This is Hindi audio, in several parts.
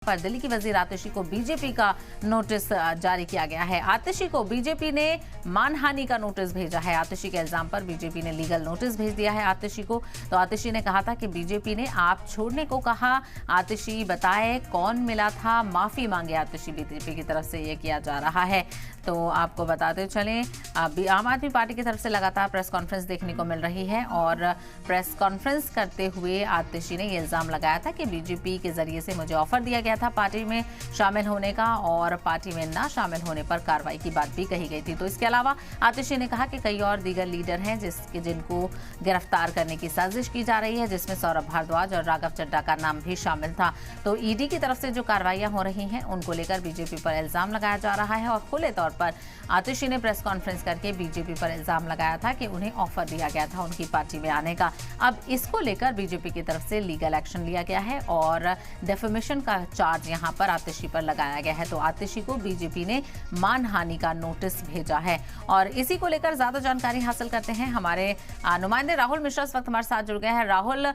पर दिल्ली की वजीर आतिशी को बीजेपी का नोटिस जारी किया गया है। आतिशी को बीजेपी ने मानहानि का नोटिस भेजा है। आतिशी के इल्जाम पर बीजेपी ने लीगल नोटिस भेज दिया है आतिशी को। तो आतिशी ने कहा था कि बीजेपी ने आप छोड़ने को कहा। आतिशी बताए कौन मिला था, माफी मांगे आतिशी। बीजेपी की तरफ से ये किया जा रहा है। तो आपको बताते चलें, आम आदमी पार्टी की तरफ से लगातार प्रेस कॉन्फ्रेंस देखने को मिल रही है और प्रेस कॉन्फ्रेंस करते हुए आतिशी ने ये इल्जाम लगाया था कि बीजेपी के जरिए से मुझे ऑफर दिया गया था पार्टी में शामिल होने का और पार्टी में ना शामिल होने पर कार्रवाई की बात भी कही गई थी। तो इसके अलावा आतिशी ने कहा कि कई और दीगर लीडर हैं जिनको गिरफ्तार करने की साजिश की जा रही है, जिसमें सौरभ भारद्वाज और राघव चड्ढा का नाम भी शामिल था। तो ईडी की तरफ से जो कार्रवाइयां हो रही हैं उनको लेकर बीजेपी पर इल्जाम लगाया जा रहा है और खुले तौर पर आतिशी ने प्रेस कॉन्फ्रेंस करके बीजेपी पर इल्जाम लगाया था कि उन्हें ऑफर दिया गया था उनकी पार्टी में आने का। अब इसको लेकर बीजेपी की तरफ से लीगल एक्शन लिया गया है और डेफेमेशन का चार्ज यहां पर आतिशी पर लगाया गया है। तो आतिशी को बीजेपी ने मानहानि का नोटिस भेजा है और इसी को लेकर ज्यादा जानकारी हासिल करते हैं। हमारे नुमाइंदे राहुल मिश्रा इस वक्त हमारे साथ जुड़ गए हैं। राहुल,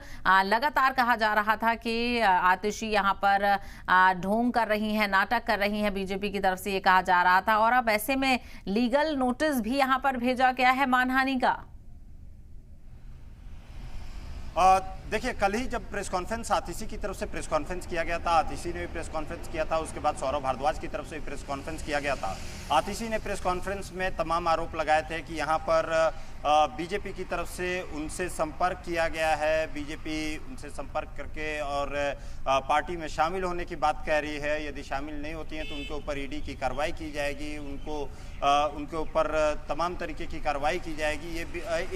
लगातार कहा जा रहा था कि आतिशी यहां पर ढोंग कर रही हैं, नाटक कर रही हैं, बीजेपी की तरफ से ये कहा जा रहा था और अब ऐसे में लीगल नोटिस भी यहां पर भेजा गया है मानहानि का। देखिए, कल ही जब प्रेस कॉन्फ्रेंस आतिशी की तरफ से प्रेस कॉन्फ्रेंस किया गया था, आतिशी ने भी प्रेस कॉन्फ्रेंस किया था, उसके बाद सौरभ भारद्वाज की तरफ से प्रेस कॉन्फ्रेंस किया गया था। आतिशी ने प्रेस कॉन्फ्रेंस में तमाम आरोप लगाए थे कि यहाँ पर बीजेपी की तरफ से उनसे संपर्क किया गया है, बीजेपी उनसे संपर्क करके और पार्टी में शामिल होने की बात कह रही है। यदि शामिल नहीं होती हैं तो उनके ऊपर ईडी की कार्रवाई की जाएगी, उनके ऊपर तमाम तरीके की कार्रवाई की जाएगी। ये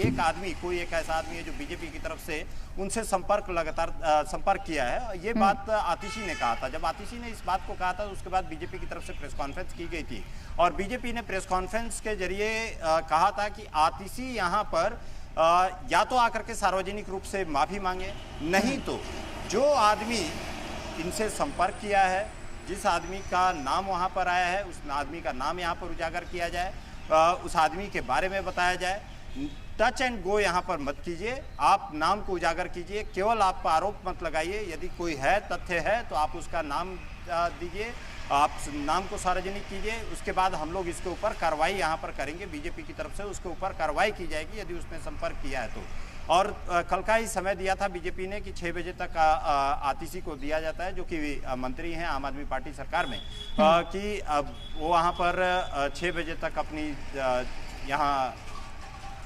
एक आदमी, कोई एक ऐसा आदमी है जो बीजेपी की तरफ से उनसे लगातार संपर्क किया है। ये बात आतिशी ने कहा था। जब आतिशी ने इस बात को कहा था तो उसके बाद बीजेपी की तरफ से प्रेस कॉन्फ्रेंस की गई थी और बीजेपी ने प्रेस कॉन्फ्रेंस के जरिए कहा था कि आतिशी यहाँ पर या तो आकर के सार्वजनिक रूप से माफी मांगे, नहीं तो जो आदमी इनसे संपर्क किया है, जिस आदमी का नाम वहाँ पर आया है, उस आदमी का नाम यहाँ पर उजागर किया जाए, उस आदमी के बारे में बताया जाए। टच एंड गो यहाँ पर मत कीजिए, आप नाम को उजागर कीजिए, केवल आप आरोप मत लगाइए। यदि कोई है, तथ्य है तो आप उसका नाम दीजिए, आप नाम को सार्वजनिक कीजिए। उसके बाद हम लोग इसके ऊपर कार्रवाई यहाँ पर करेंगे, बीजेपी की तरफ से उसके ऊपर कार्रवाई की जाएगी यदि उसने संपर्क किया है तो। और कल का ही समय दिया था बीजेपी ने कि 6 बजे तक आतिशी को दिया जाता है, जो कि मंत्री हैं आम आदमी पार्टी सरकार में, कि वो वहाँ पर 6 बजे तक अपनी यहाँ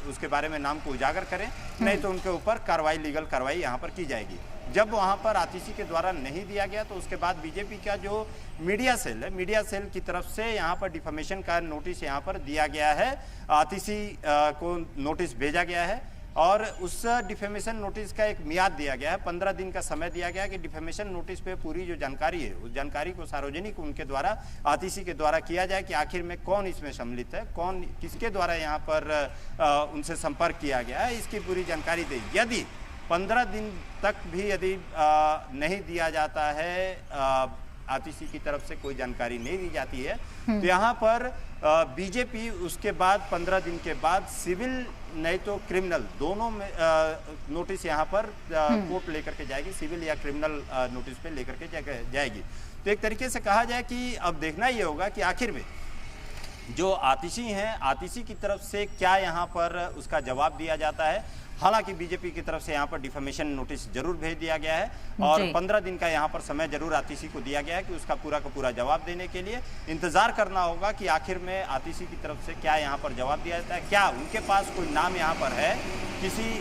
उसके बारे में नाम को उजागर करें, नहीं तो उनके ऊपर कार्रवाई, लीगल कार्रवाई यहाँ पर की जाएगी। जब वहाँ पर आतिशी के द्वारा नहीं दिया गया तो उसके बाद बीजेपी का जो मीडिया सेल है, मीडिया सेल की तरफ से यहाँ पर डिफेमेशन का नोटिस यहाँ पर दिया गया है, आतिशी को नोटिस भेजा गया है और उस डिफेमेशन नोटिस का एक मियाद दिया गया है, 15 दिन का समय दिया गया है कि डिफेमेशन नोटिस पे पूरी जो जानकारी है उस जानकारी को सार्वजनिक उनके द्वारा, आतिशी के द्वारा किया जाए कि आखिर में कौन इसमें सम्मिलित है, कौन किसके द्वारा यहाँ पर उनसे संपर्क किया गया है, इसकी पूरी जानकारी दे। यदि 15 दिन तक भी यदि नहीं दिया जाता है, आतिशी की तरफ से कोई जानकारी नहीं दी जाती है, तो यहाँ पर बीजेपी उसके बाद 15 दिन के बाद सिविल नहीं तो क्रिमिनल दोनों में नोटिस यहाँ पर कोर्ट लेकर के जाएगी, सिविल या क्रिमिनल नोटिस पे लेकर के जाएगी। तो एक तरीके से कहा जाए कि अब देखना ये होगा कि आखिर में जो आतिशी हैं, आतिशी की तरफ से क्या यहाँ पर उसका जवाब दिया जाता है। हालांकि बीजेपी की तरफ से यहाँ पर डिफेमेशन नोटिस जरूर भेज दिया गया है और 15 दिन का यहाँ पर समय जरूर आतिशी को दिया गया है कि उसका पूरा का पूरा जवाब देने के लिए इंतजार करना होगा कि आखिर में आतिशी की तरफ से क्या यहाँ पर जवाब दिया जाता है। क्या उनके पास कोई नाम यहाँ पर है, किसी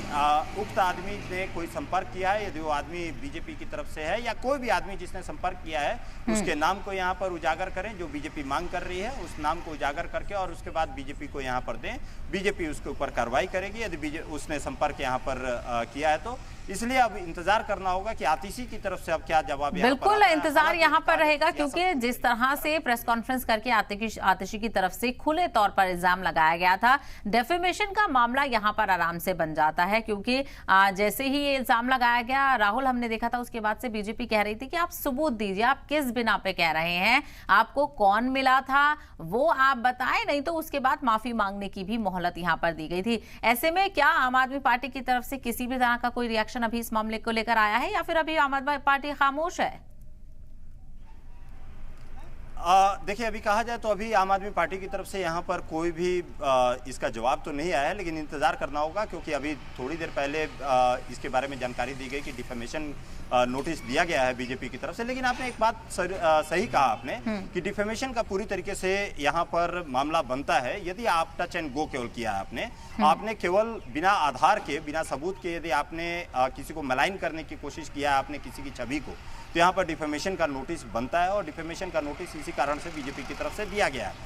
उक्त आदमी ने कोई संपर्क किया है, यदि वो आदमी बीजेपी की तरफ से है या कोई भी आदमी जिसने संपर्क किया है उसके नाम को यहाँ पर उजागर करें, जो बीजेपी मांग कर रही है उस नाम को उजागर करके और उसके बाद बीजेपी को यहाँ पर दें। बीजेपी उसके ऊपर कार्रवाई करेगी यदि उसने संपर्क यहाँ पर किया है तो। इसलिए अब इंतजार करना होगा कि आतिशी की तरफ से अब क्या जवाब। बिल्कुल इंतजार यहाँ पर रहेगा क्योंकि जिस तरह से प्रेस कॉन्फ्रेंस करके आतिशी की तरफ से खुले तौर पर इल्जाम लगाया गया था, डेफेमेशन का मामला यहाँ पर आराम से बन जाता है क्योंकि जैसे ही ये इल्जाम लगाया गया, राहुल, हमने देखा था उसके बाद से बीजेपी कह रही थी कि आप सबूत दीजिए, आप किस बिना पे कह रहे हैं, आपको कौन मिला था वो आप बताएं, नहीं तो उसके बाद माफी मांगने की भी मोहलत यहाँ पर दी गई थी। ऐसे में क्या आम आदमी पार्टी की तरफ से किसी भी तरह का कोई रिएक्शन अभी इस मामले को लेकर आया है या फिर अभी आम आदमी पार्टी खामोश है? देखिए, अभी कहा जाए तो अभी आम आदमी पार्टी की तरफ से यहाँ पर कोई भी इसका जवाब तो नहीं आया है, लेकिन इंतजार करना होगा, क्योंकि अभी थोड़ी देर पहले इसके बारे में जानकारी दी गई कि डिफेमेशन नोटिस दिया गया है बीजेपी की तरफ से। लेकिन आपने एक बात सही कहा आपने कि डिफेमेशन का पूरी तरीके से यहाँ पर मामला बनता है यदि आप टच एंड गो केवल किया है आपने केवल बिना आधार के, बिना सबूत के यदि आपने किसी को मलाइन करने की कोशिश किया है, आपने किसी की छवि को, तो यहाँ पर डिफेमेशन का नोटिस बनता है और डिफेमेशन का नोटिस इसी कारण से बीजेपी की तरफ से दिया गया है।